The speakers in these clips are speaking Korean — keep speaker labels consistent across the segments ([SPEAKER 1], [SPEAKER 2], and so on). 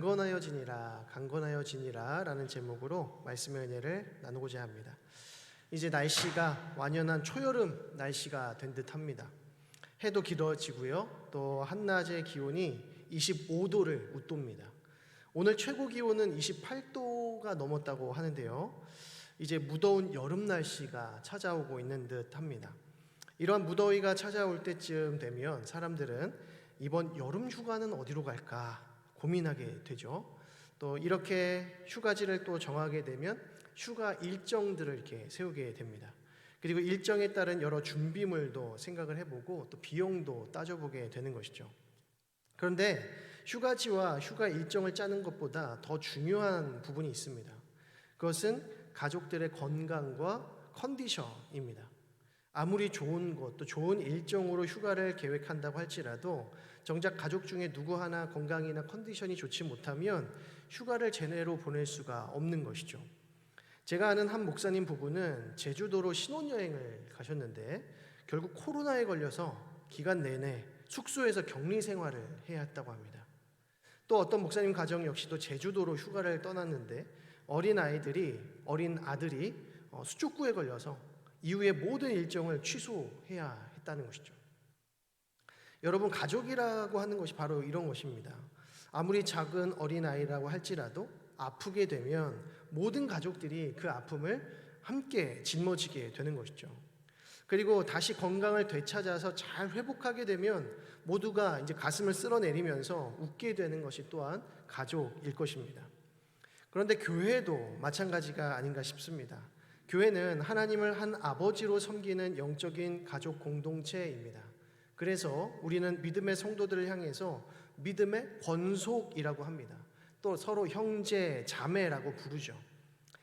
[SPEAKER 1] 강건하여지니라 강건하여지니라 라는 제목으로 말씀의 은혜를 나누고자 합니다. 이제 날씨가 완연한 초여름 날씨가 된 듯합니다. 해도 길어지고요, 또 한낮의 기온이 25도를 웃돕니다. 오늘 최고 기온은 28도가 넘었다고 하는데요, 이제 무더운 여름 날씨가 찾아오고 있는 듯합니다. 이러한 무더위가 찾아올 때쯤 되면 사람들은 이번 여름 휴가는 어디로 갈까 고민하게 되죠. 또 이렇게 휴가지를 또 정하게 되면 휴가 일정들을 이렇게 세우게 됩니다. 그리고 일정에 따른 여러 준비물도 생각을 해보고 또 비용도 따져보게 되는 것이죠. 그런데 휴가지와 휴가 일정을 짜는 것보다 더 중요한 부분이 있습니다. 그것은 가족들의 건강과 컨디션입니다. 아무리 좋은 것, 또 좋은 일정으로 휴가를 계획한다고 할지라도 정작 가족 중에 누구 하나 건강이나 컨디션이 좋지 못하면 휴가를 제대로 보낼 수가 없는 것이죠. 제가 아는 한 목사님 부부는 제주도로 신혼여행을 가셨는데 결국 코로나에 걸려서 기간 내내 숙소에서 격리 생활을 해야 했다고 합니다. 또 어떤 목사님 가정 역시도 제주도로 휴가를 떠났는데 어린 아들이 수족구에 걸려서 이후에 모든 일정을 취소해야 했다는 것이죠. 여러분, 가족이라고 하는 것이 바로 이런 것입니다. 아무리 작은 어린아이라고 할지라도 아프게 되면 모든 가족들이 그 아픔을 함께 짊어지게 되는 것이죠. 그리고 다시 건강을 되찾아서 잘 회복하게 되면 모두가 이제 가슴을 쓸어내리면서 웃게 되는 것이 또한 가족일 것입니다. 그런데 교회도 마찬가지가 아닌가 싶습니다. 교회는 하나님을 한 아버지로 섬기는 영적인 가족 공동체입니다. 그래서 우리는 믿음의 성도들을 향해서 믿음의 권속이라고 합니다. 또 서로 형제, 자매라고 부르죠.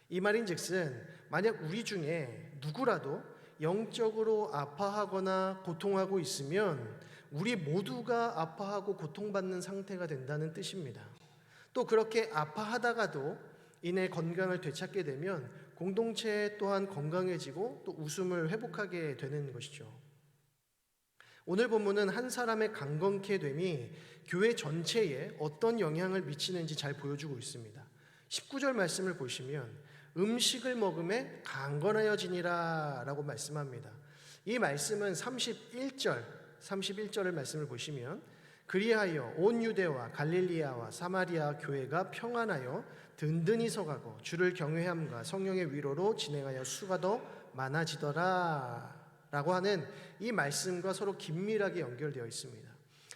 [SPEAKER 1] 이 말인즉슨 만약 우리 중에 누구라도 영적으로 아파하거나 고통하고 있으면 우리 모두가 아파하고 고통받는 상태가 된다는 뜻입니다. 또 그렇게 아파하다가도 이내 건강을 되찾게 되면 공동체 또한 건강해지고 또 웃음을 회복하게 되는 것이죠. 오늘 본문은 한 사람의 강건케 됨이 교회 전체에 어떤 영향을 미치는지 잘 보여주고 있습니다. 19절 말씀을 보시면 음식을 먹음에 강건하여지니라 라고 말씀합니다. 이 말씀은 31절의 말씀을 보시면 그리하여 온 유대와 갈릴리아와 사마리아 교회가 평안하여 든든히 서가고 주를 경외함과 성령의 위로로 진행하여 수가 더 많아지더라 라고 하는 이 말씀과 서로 긴밀하게 연결되어 있습니다.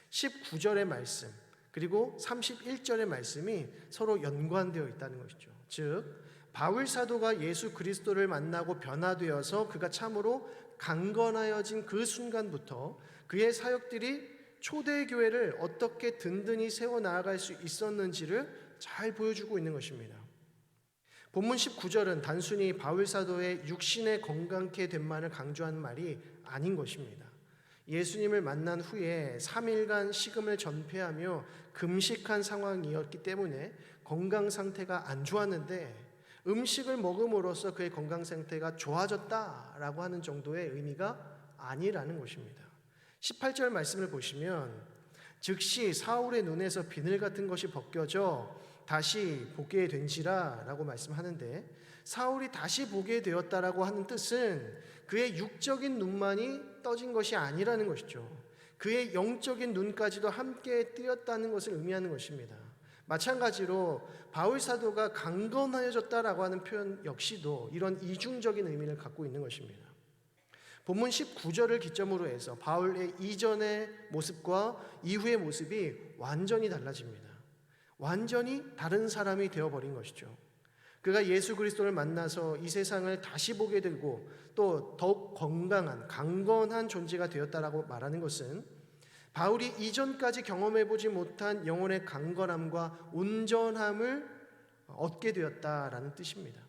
[SPEAKER 1] 19절의 말씀 그리고 31절의 말씀이 서로 연관되어 있다는 것이죠. 즉 바울 사도가 예수 그리스도를 만나고 변화되어서 그가 참으로 강건하여진 그 순간부터 그의 사역들이 초대교회를 어떻게 든든히 세워나갈 수 있었는지를 잘 보여주고 있는 것입니다. 본문 19절은 단순히 바울 사도의 육신의 건강케 됨만을 강조한 말이 아닌 것입니다. 예수님을 만난 후에 3일간 식음을 전폐하며 금식한 상황이었기 때문에 건강 상태가 안 좋았는데 음식을 먹음으로써 그의 건강 상태가 좋아졌다라고 하는 정도의 의미가 아니라는 것입니다. 18절 말씀을 보시면 즉시 사울의 눈에서 비늘 같은 것이 벗겨져 다시 보게 된지라 라고 말씀하는데 사울이 다시 보게 되었다라고 하는 뜻은 그의 육적인 눈만이 떠진 것이 아니라는 것이죠. 그의 영적인 눈까지도 함께 뜨였다는 것을 의미하는 것입니다. 마찬가지로 바울 사도가 강건하여졌다라고 하는 표현 역시도 이런 이중적인 의미를 갖고 있는 것입니다. 본문 19절을 기점으로 해서 바울의 이전의 모습과 이후의 모습이 완전히 달라집니다. 완전히 다른 사람이 되어버린 것이죠. 그가 예수 그리스도를 만나서 이 세상을 다시 보게 되고 또 더욱 건강한 강건한 존재가 되었다라고 말하는 것은 바울이 이전까지 경험해보지 못한 영혼의 강건함과 온전함을 얻게 되었다라는 뜻입니다.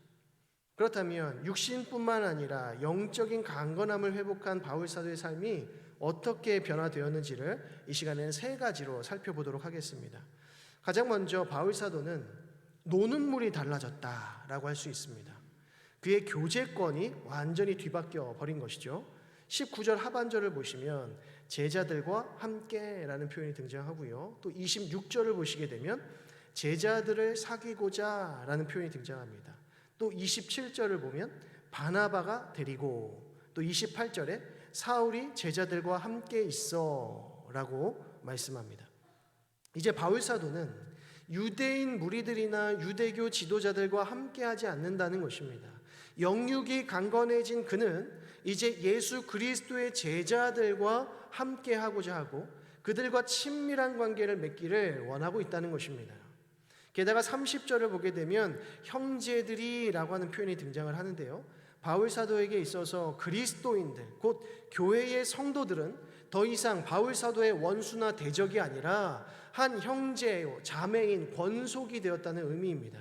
[SPEAKER 1] 그렇다면 육신뿐만 아니라 영적인 강건함을 회복한 바울 사도의 삶이 어떻게 변화되었는지를 이 시간에는 3가지로 살펴보도록 하겠습니다. 가장 먼저 바울 사도는 노는 물이 달라졌다라고 할 수 있습니다. 그의 교제권이 완전히 뒤바뀌어 버린 것이죠. 19절 하반절을 보시면 제자들과 함께라는 표현이 등장하고요. 또 26절을 보시게 되면 제자들을 사귀고자 라는 표현이 등장합니다. 또 27절을 보면 바나바가 데리고, 또 28절에 사울이 제자들과 함께 있어 라고 말씀합니다. 이제 바울 사도는 유대인 무리들이나 유대교 지도자들과 함께하지 않는다는 것입니다. 영육이 강건해진 그는 이제 예수 그리스도의 제자들과 함께하고자 하고 그들과 친밀한 관계를 맺기를 원하고 있다는 것입니다. 게다가 30절을 보게 되면 형제들이라고 하는 표현이 등장을 하는데요, 바울 사도에게 있어서 그리스도인들, 곧 교회의 성도들은 더 이상 바울 사도의 원수나 대적이 아니라 한 형제요, 자매인 권속이 되었다는 의미입니다.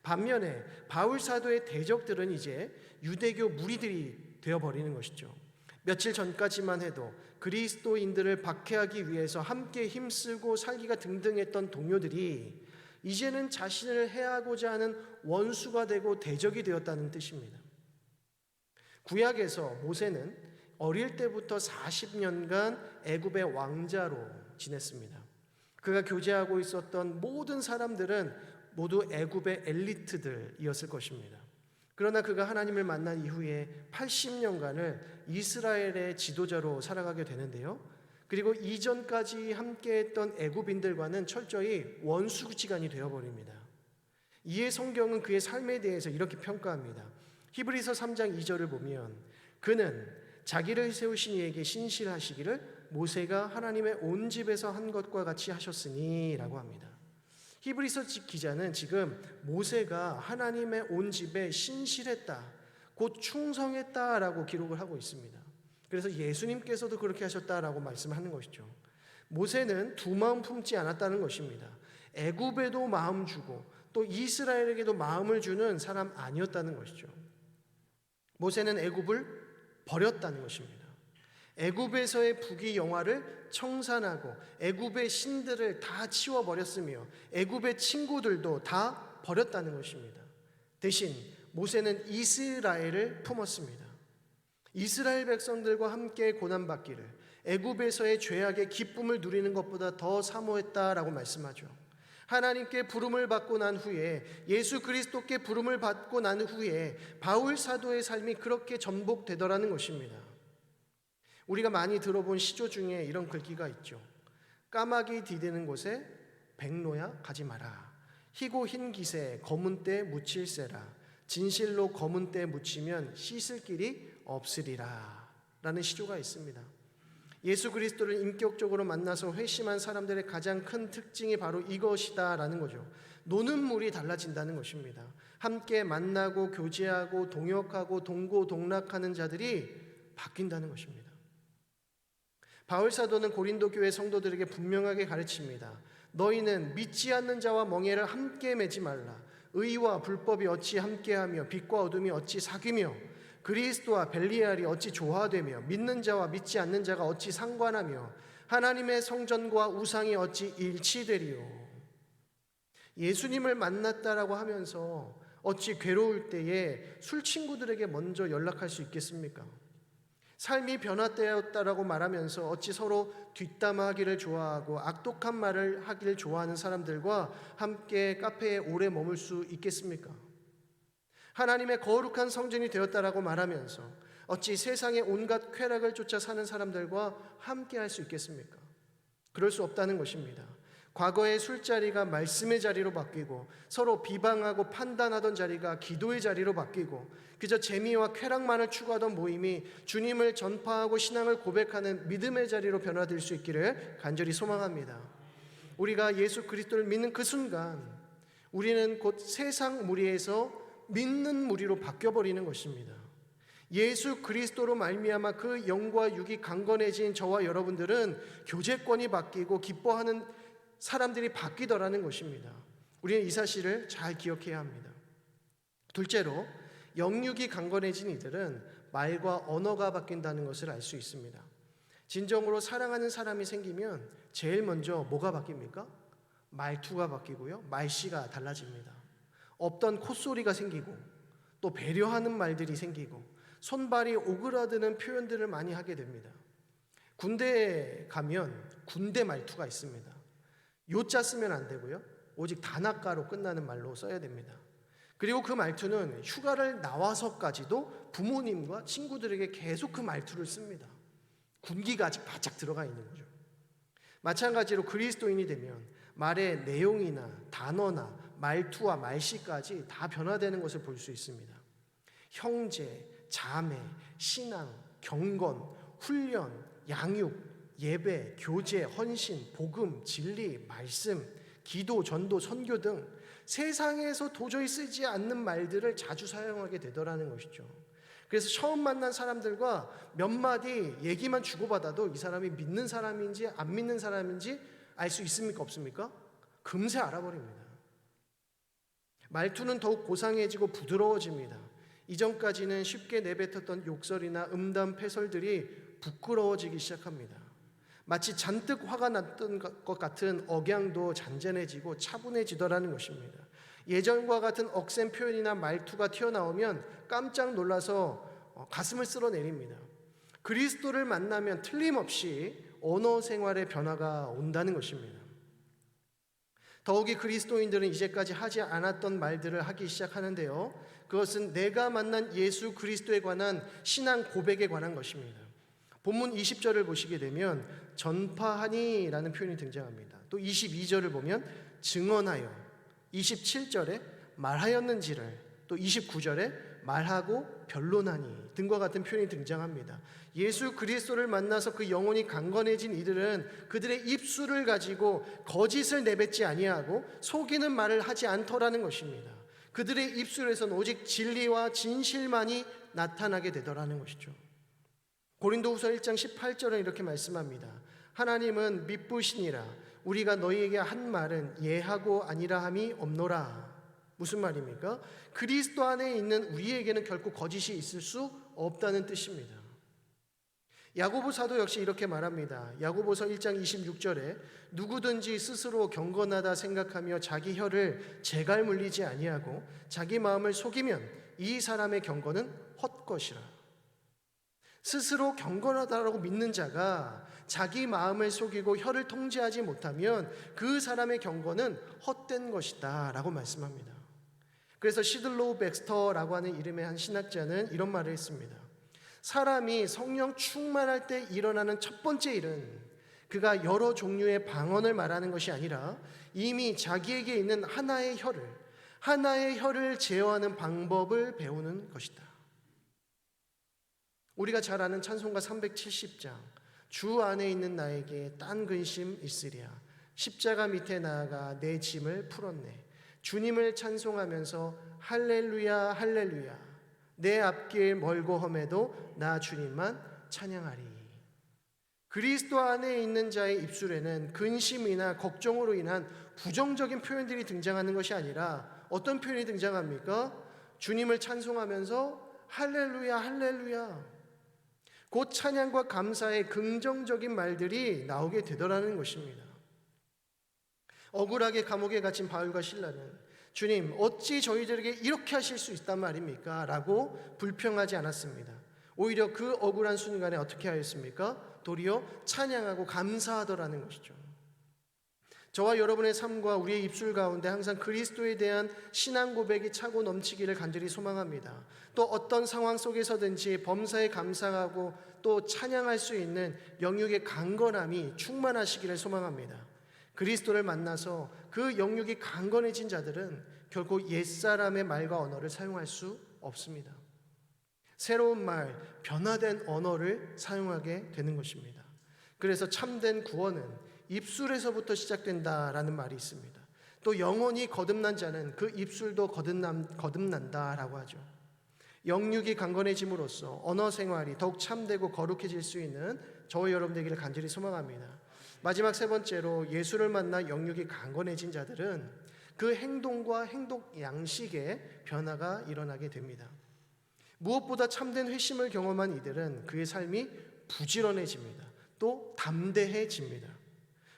[SPEAKER 1] 반면에 바울 사도의 대적들은 이제 유대교 무리들이 되어버리는 것이죠. 며칠 전까지만 해도 그리스도인들을 박해하기 위해서 함께 힘쓰고 살기가 등등했던 동료들이 이제는 자신을 해하고자 하는 원수가 되고 대적이 되었다는 뜻입니다. 구약에서 모세는 어릴 때부터 40년간 애굽의 왕자로 지냈습니다. 그가 교제하고 있었던 모든 사람들은 모두 애굽의 엘리트들이었을 것입니다. 그러나 그가 하나님을 만난 이후에 80년간을 이스라엘의 지도자로 살아가게 되는데요, 그리고 이전까지 함께했던 애굽인들과는 철저히 원수지간이 되어버립니다. 이에 성경은 그의 삶에 대해서 이렇게 평가합니다. 히브리서 3장 2절을 보면 그는 자기를 세우신 이에게 신실하시기를 모세가 하나님의 온 집에서 한 것과 같이 하셨으니 라고 합니다. 히브리서 기자는 지금 모세가 하나님의 온 집에 신실했다, 곧 충성했다라고 기록을 하고 있습니다. 그래서 예수님께서도 그렇게 하셨다라고 말씀하는 것이죠. 모세는 두 마음 품지 않았다는 것입니다. 애굽에도 마음 주고 또 이스라엘에게도 마음을 주는 사람 아니었다는 것이죠. 모세는 애굽을 버렸다는 것입니다. 애굽에서의 부귀영화를 청산하고 애굽의 신들을 다 치워버렸으며 애굽의 친구들도 다 버렸다는 것입니다. 대신 모세는 이스라엘을 품었습니다. 이스라엘 백성들과 함께 고난받기를 애굽에서의 죄악의 기쁨을 누리는 것보다 더 사모했다라고 말씀하죠. 하나님께 부름을 받고 난 후에, 예수 그리스도께 부름을 받고 난 후에 바울 사도의 삶이 그렇게 전복되더라는 것입니다. 우리가 많이 들어본 시조 중에 이런 글귀가 있죠. 까마귀 디대는 곳에 백로야 가지 마라. 희고 흰 깃에 검은 때 묻힐세라. 진실로 검은 때 묻히면 씻을 길이 없으리라 라는 시조가 있습니다. 예수 그리스도를 인격적으로 만나서 회심한 사람들의 가장 큰 특징이 바로 이것이다 라는 거죠. 노는 물이 달라진다는 것입니다. 함께 만나고 교제하고 동역하고 동고동락하는 자들이 바뀐다는 것입니다. 바울 사도는 고린도 교회 성도들에게 분명하게 가르칩니다. 너희는 믿지 않는 자와 멍에를 함께 매지 말라. 의와 불법이 어찌 함께하며 빛과 어둠이 어찌 사귀며 그리스도와 벨리알이 어찌 조화되며 믿는 자와 믿지 않는 자가 어찌 상관하며 하나님의 성전과 우상이 어찌 일치되리요. 예수님을 만났다라고 하면서 어찌 괴로울 때에 술 친구들에게 먼저 연락할 수 있겠습니까? 삶이 변화되었다라고 말하면서 어찌 서로 뒷담화하기를 좋아하고 악독한 말을 하기를 좋아하는 사람들과 함께 카페에 오래 머물 수 있겠습니까? 하나님의 거룩한 성전이 되었다라고 말하면서 어찌 세상의 온갖 쾌락을 쫓아 사는 사람들과 함께 할 수 있겠습니까? 그럴 수 없다는 것입니다. 과거의 술자리가 말씀의 자리로 바뀌고 서로 비방하고 판단하던 자리가 기도의 자리로 바뀌고 그저 재미와 쾌락만을 추구하던 모임이 주님을 전파하고 신앙을 고백하는 믿음의 자리로 변화될 수 있기를 간절히 소망합니다. 우리가 예수 그리스도를 믿는 그 순간 우리는 곧 세상 무리에서 믿는 무리로 바뀌어버리는 것입니다. 예수 그리스도로 말미암아 그 영과 육이 강건해진 저와 여러분들은 교제권이 바뀌고 기뻐하는 사람들이 바뀌더라는 것입니다. 우리는 이 사실을 잘 기억해야 합니다. 둘째로, 영육이 강건해진 이들은 말과 언어가 바뀐다는 것을 알 수 있습니다. 진정으로 사랑하는 사람이 생기면 제일 먼저 뭐가 바뀝니까? 말투가 바뀌고요, 말씨가 달라집니다. 없던 콧소리가 생기고 또 배려하는 말들이 생기고 손발이 오그라드는 표현들을 많이 하게 됩니다. 군대에 가면 군대 말투가 있습니다. 요자 쓰면 안 되고요, 오직 단아가로 끝나는 말로 써야 됩니다. 그리고 그 말투는 휴가를 나와서까지도 부모님과 친구들에게 계속 그 말투를 씁니다. 군기가 아직 바짝 들어가 있는 거죠. 마찬가지로 그리스도인이 되면 말의 내용이나 단어나 말투와 말씨까지 다 변화되는 것을 볼 수 있습니다. 형제, 자매, 신앙, 경건, 훈련, 양육, 예배, 교제, 헌신, 복음, 진리, 말씀, 기도, 전도, 선교 등 세상에서 도저히 쓰지 않는 말들을 자주 사용하게 되더라는 것이죠. 그래서 처음 만난 사람들과 몇 마디 얘기만 주고받아도 이 사람이 믿는 사람인지 안 믿는 사람인지 알 수 있습니까? 없습니까? 금세 알아버립니다. 말투는 더욱 고상해지고 부드러워집니다. 이전까지는 쉽게 내뱉었던 욕설이나 음담 패설들이 부끄러워지기 시작합니다. 마치 잔뜩 화가 났던 것 같은 억양도 잔잔해지고 차분해지더라는 것입니다. 예전과 같은 억센 표현이나 말투가 튀어나오면 깜짝 놀라서 가슴을 쓸어내립니다. 그리스도를 만나면 틀림없이 언어 생활의 변화가 온다는 것입니다. 더욱이 그리스도인들은 이제까지 하지 않았던 말들을 하기 시작하는데요. 그것은 내가 만난 예수 그리스도에 관한 신앙 고백에 관한 것입니다. 본문 20절을 보시게 되면 전파하니 라는 표현이 등장합니다. 또 22절을 보면 증언하여, 27절에 말하였는지를, 또 29절에 말하고 변론하니 등과 같은 표현이 등장합니다. 예수 그리스도를 만나서 그 영혼이 강건해진 이들은 그들의 입술을 가지고 거짓을 내뱉지 아니하고 속이는 말을 하지 않더라는 것입니다. 그들의 입술에서는 오직 진리와 진실만이 나타나게 되더라는 것이죠. 고린도후서 1장 18절은 이렇게 말씀합니다. 하나님은 미쁘시니라. 우리가 너희에게 한 말은 예하고 아니라 함이 없노라. 무슨 말입니까? 그리스도 안에 있는 우리에게는 결코 거짓이 있을 수 없다는 뜻입니다. 야고보 사도 역시 이렇게 말합니다. 야고보서 1장 26절에 누구든지 스스로 경건하다 생각하며 자기 혀를 재갈 물리지 아니하고 자기 마음을 속이면 이 사람의 경건은 헛것이라. 스스로 경건하다라고 믿는 자가 자기 마음을 속이고 혀를 통제하지 못하면 그 사람의 경건은 헛된 것이다 라고 말씀합니다. 그래서 시들로우 백스터라고 하는 이름의 한 신학자는 이런 말을 했습니다. 사람이 성령 충만할 때 일어나는 첫 번째 일은 그가 여러 종류의 방언을 말하는 것이 아니라 이미 자기에게 있는 하나의 혀를 제어하는 방법을 배우는 것이다. 우리가 잘 아는 찬송가 370장 주 안에 있는 나에게 딴 근심 있으랴 십자가 밑에 나아가 내 짐을 풀었네. 주님을 찬송하면서 할렐루야 할렐루야 내 앞길 멀고 험해도 나 주님만 찬양하리. 그리스도 안에 있는 자의 입술에는 근심이나 걱정으로 인한 부정적인 표현들이 등장하는 것이 아니라 어떤 표현이 등장합니까? 주님을 찬송하면서 할렐루야 할렐루야 곧 찬양과 감사의 긍정적인 말들이 나오게 되더라는 것입니다. 억울하게 감옥에 갇힌 바울과 실라는 주님 어찌 저희들에게 이렇게 하실 수 있단 말입니까? 라고 불평하지 않았습니다. 오히려 그 억울한 순간에 어떻게 하였습니까? 도리어 찬양하고 감사하더라는 것이죠. 저와 여러분의 삶과 우리의 입술 가운데 항상 그리스도에 대한 신앙 고백이 차고 넘치기를 간절히 소망합니다. 또 어떤 상황 속에서든지 범사에 감사하고 또 찬양할 수 있는 영육의 강건함이 충만하시기를 소망합니다. 그리스도를 만나서 그 영육이 강건해진 자들은 결코 옛사람의 말과 언어를 사용할 수 없습니다. 새로운 말, 변화된 언어를 사용하게 되는 것입니다. 그래서 참된 구원은 입술에서부터 시작된다라는 말이 있습니다. 또 영혼이 거듭난 자는 그 입술도 거듭난다라고 하죠. 영육이 강건해짐으로써 언어 생활이 더욱 참되고 거룩해질 수 있는 저와 여러분 되기를 간절히 소망합니다. 마지막 세 번째로 예수를 만나 영육이 강건해진 자들은 그 행동과 행동 양식에 변화가 일어나게 됩니다. 무엇보다 참된 회심을 경험한 이들은 그의 삶이 부지런해집니다. 또 담대해집니다.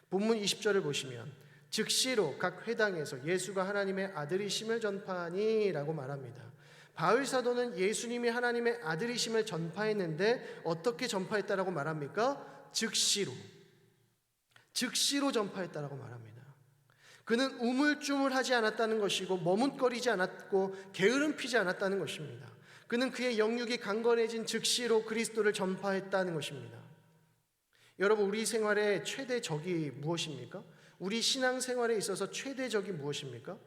[SPEAKER 1] 본문 20절을 보시면 즉시로 각 회당에서 예수가 하나님의 아들이심을 전파하니 라고 말합니다. 바울 사도는 예수님이 하나님의 아들이심을 전파했는데 어떻게 전파했다라고 말합니까? 즉시로 전파했다라고 말합니다. 그는 우물쭈물하지 않았다는 것이고 머뭇거리지 않았고 게으름 피지 않았다는 것입니다. 그는 그의 영육이 강건해진 즉시로 그리스도를 전파했다는 것입니다. 여러분, 우리 생활의 최대 적이 무엇입니까? 우리 신앙생활에 있어서 최대 적이 무엇입니까?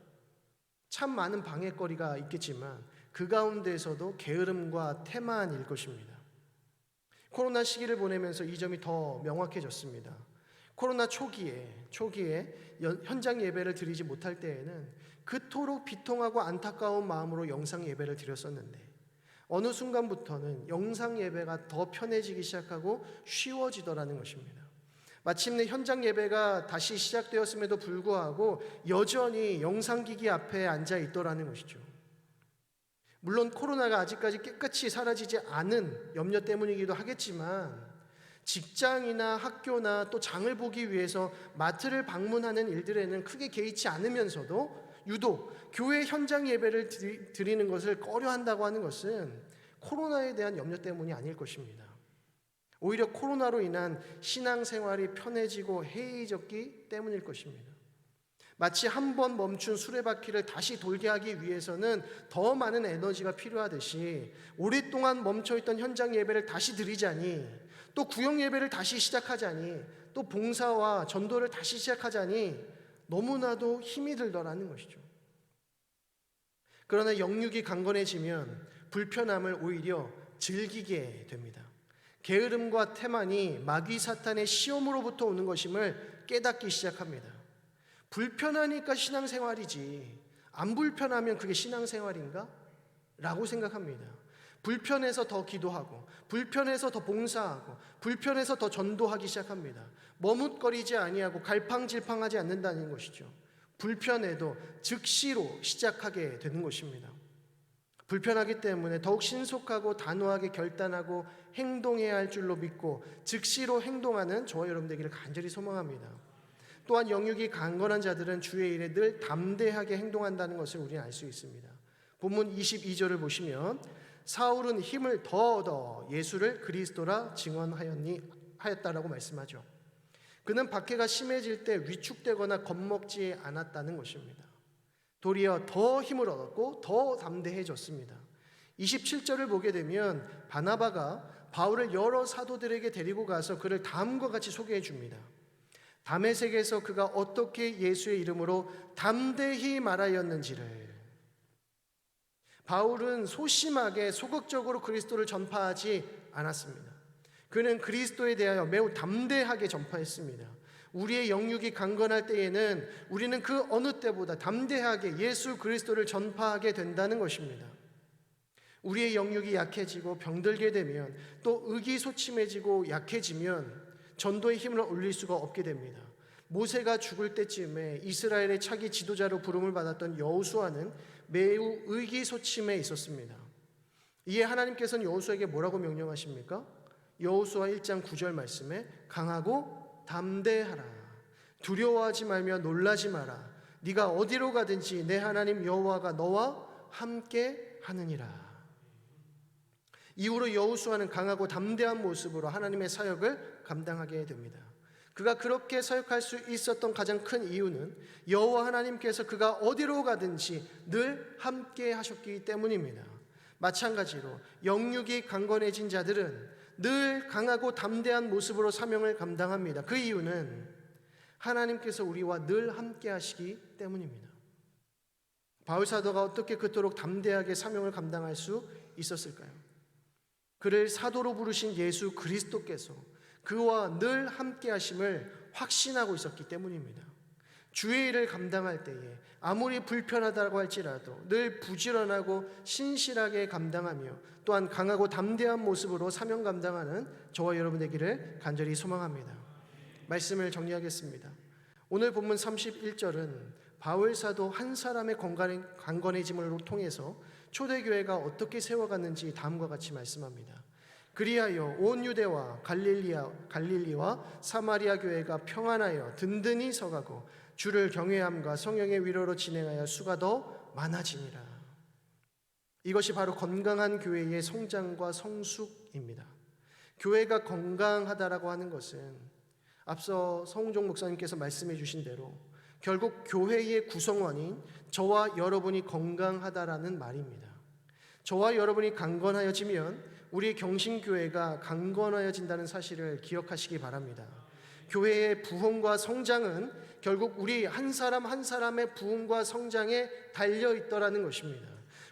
[SPEAKER 1] 참 많은 방해거리가 있겠지만 그 가운데에서도 게으름과 태만일 것입니다. 코로나 시기를 보내면서 이 점이 더 명확해졌습니다. 코로나 초기에 현장 예배를 드리지 못할 때에는 그토록 비통하고 안타까운 마음으로 영상 예배를 드렸었는데 어느 순간부터는 영상 예배가 더 편해지기 시작하고 쉬워지더라는 것입니다. 마침내 현장 예배가 다시 시작되었음에도 불구하고 여전히 영상기기 앞에 앉아 있더라는 것이죠. 물론 코로나가 아직까지 깨끗이 사라지지 않은 염려 때문이기도 하겠지만 직장이나 학교나 또 장을 보기 위해서 마트를 방문하는 일들에는 크게 개의치 않으면서도 유독 교회 현장 예배를 드리는 것을 꺼려한다고 하는 것은 코로나에 대한 염려 때문이 아닐 것입니다. 오히려 코로나로 인한 신앙생활이 편해지고 해이해졌기 때문일 것입니다. 마치 한 번 멈춘 수레바퀴를 다시 돌게 하기 위해서는 더 많은 에너지가 필요하듯이 오랫동안 멈춰있던 현장 예배를 다시 드리자니, 또 구역 예배를 다시 시작하자니, 또 봉사와 전도를 다시 시작하자니 너무나도 힘이 들더라는 것이죠. 그러나 영육이 강건해지면 불편함을 오히려 즐기게 됩니다. 게으름과 태만이 마귀 사탄의 시험으로부터 오는 것임을 깨닫기 시작합니다. 불편하니까 신앙생활이지 안 불편하면 그게 신앙생활인가? 라고 생각합니다. 불편해서 더 기도하고 불편해서 더 봉사하고 불편해서 더 전도하기 시작합니다. 머뭇거리지 아니하고 갈팡질팡하지 않는다는 것이죠. 불편해도 즉시로 시작하게 되는 것입니다. 불편하기 때문에 더욱 신속하고 단호하게 결단하고 행동해야 할 줄로 믿고 즉시로 행동하는 저와 여러분 되기를 간절히 소망합니다. 또한 영육이 강건한 자들은 주의 일에 늘 담대하게 행동한다는 것을 우리는 알 수 있습니다. 본문 22절을 보시면 사울은 힘을 더 얻어 예수를 그리스도라 증언하였다라고 말씀하죠. 그는 박해가 심해질 때 위축되거나 겁먹지 않았다는 것입니다. 도리어 더 힘을 얻었고 더 담대해졌습니다. 27절을 보게 되면 바나바가 바울을 여러 사도들에게 데리고 가서 그를 다음과 같이 소개해 줍니다. 다메섹에서 그가 어떻게 예수의 이름으로 담대히 말하였는지를. 바울은 소심하게 소극적으로 그리스도를 전파하지 않았습니다. 그는 그리스도에 대하여 매우 담대하게 전파했습니다. 우리의 영육이 강건할 때에는 우리는 그 어느 때보다 담대하게 예수 그리스도를 전파하게 된다는 것입니다. 우리의 영육이 약해지고 병들게 되면 또 의기소침해지고 약해지면 전도의 힘을 올릴 수가 없게 됩니다. 모세가 죽을 때쯤에 이스라엘의 차기 지도자로 부름을 받았던 여호수아는 매우 의기소침해 있었습니다. 이에 하나님께서는 여호수아에게 뭐라고 명령하십니까? 여호수아 1장 9절 말씀에 강하고 담대하라. 두려워하지 말며 놀라지 마라. 네가 어디로 가든지 내 하나님 여호와가 너와 함께 하느니라. 이후로 여호수아는 강하고 담대한 모습으로 하나님의 사역을 감당하게 됩니다. 그가 그렇게 사역할 수 있었던 가장 큰 이유는 여호와 하나님께서 그가 어디로 가든지 늘 함께 하셨기 때문입니다. 마찬가지로 영육이 강건해진 자들은 늘 강하고 담대한 모습으로 사명을 감당합니다. 그 이유는 하나님께서 우리와 늘 함께 하시기 때문입니다. 바울 사도가 어떻게 그토록 담대하게 사명을 감당할 수 있었을까요? 그를 사도로 부르신 예수 그리스도께서 그와 늘 함께 하심을 확신하고 있었기 때문입니다. 주의 일을 감당할 때에 아무리 불편하다고 할지라도 늘 부지런하고 신실하게 감당하며 또한 강하고 담대한 모습으로 사명 감당하는 저와 여러분 되기를 간절히 소망합니다. 말씀을 정리하겠습니다. 오늘 본문 31절은 바울 사도 한 사람의 강건해짐을 통해서 초대교회가 어떻게 세워갔는지 다음과 같이 말씀합니다. 그리하여 온 유대와 갈릴리와 사마리아 교회가 평안하여 든든히 서가고 주를 경외함과 성령의 위로로 진행하여 수가 더 많아지니라. 이것이 바로 건강한 교회의 성장과 성숙입니다. 교회가 건강하다라고 하는 것은 앞서 서홍종 목사님께서 말씀해 주신 대로 결국 교회의 구성원인 저와 여러분이 건강하다라는 말입니다. 저와 여러분이 강건하여지면 우리 경신교회가 강건하여진다는 사실을 기억하시기 바랍니다. 교회의 부흥과 성장은 결국 우리 한 사람 한 사람의 부흥과 성장에 달려 있더라는 것입니다.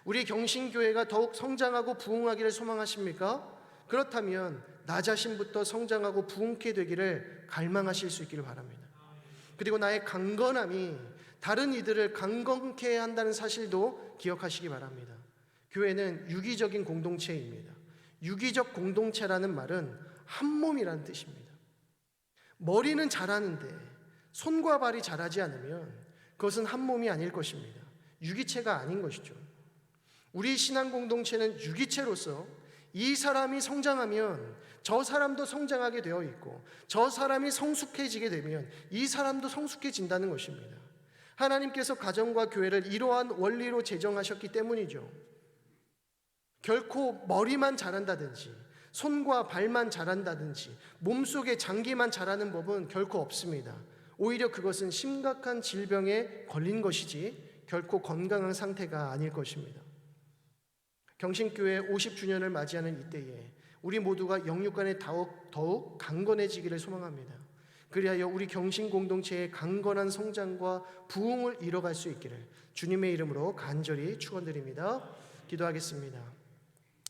[SPEAKER 1] 우리 경신교회가 더욱 성장하고 부흥하기를 소망하십니까? 그렇다면 나 자신부터 성장하고 부흥케 되기를 갈망하실 수 있기를 바랍니다. 그리고 나의 강건함이 다른 이들을 강건케 한다는 사실도 기억하시기 바랍니다. 교회는 유기적인 공동체입니다. 유기적 공동체라는 말은 한 몸이라는 뜻입니다. 머리는 잘하는데 손과 발이 잘하지 않으면 그것은 한 몸이 아닐 것입니다. 유기체가 아닌 것이죠. 우리 신앙 공동체는 유기체로서 이 사람이 성장하면 저 사람도 성장하게 되어 있고 저 사람이 성숙해지게 되면 이 사람도 성숙해진다는 것입니다. 하나님께서 가정과 교회를 이러한 원리로 제정하셨기 때문이죠. 결코 머리만 잘한다든지 손과 발만 잘한다든지 몸속의 장기만 잘하는 법은 결코 없습니다. 오히려 그것은 심각한 질병에 걸린 것이지 결코 건강한 상태가 아닐 것입니다. 경신교회 50주년을 맞이하는 이때에 우리 모두가 영육간에 더욱 강건해지기를 소망합니다. 그리하여 우리 경신 공동체의 강건한 성장과 부흥을 이뤄갈 수 있기를 주님의 이름으로 간절히 축원드립니다. 기도하겠습니다.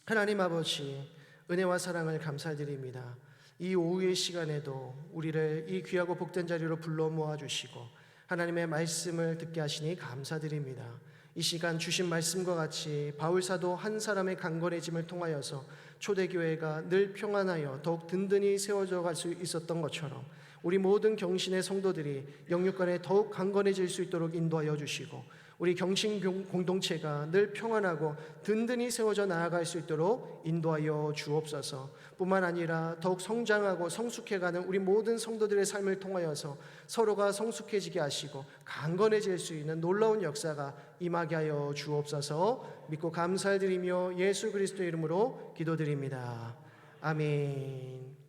[SPEAKER 1] 하나님 아버지, 은혜와 사랑을 감사드립니다. 이 오후의 시간에도 우리를 이 귀하고 복된 자리로 불러 모아주시고 하나님의 말씀을 듣게 하시니 감사드립니다. 이 시간 주신 말씀과 같이 바울사도 한 사람의 강건해짐을 통하여서 초대교회가 늘 평안하여 더욱 든든히 세워져 갈 수 있었던 것처럼 우리 모든 경신의 성도들이 영육간에 더욱 강건해질 수 있도록 인도하여 주시고 우리 경신 공동체가 늘 평안하고 든든히 세워져 나아갈 수 있도록 인도하여 주옵소서. 뿐만 아니라 더욱 성장하고 성숙해가는 우리 모든 성도들의 삶을 통하여서 서로가 성숙해지게 하시고 강건해질 수 있는 놀라운 역사가 임하게 하여 주옵소서. 믿고 감사드리며 예수 그리스도의 이름으로 기도드립니다. 아멘.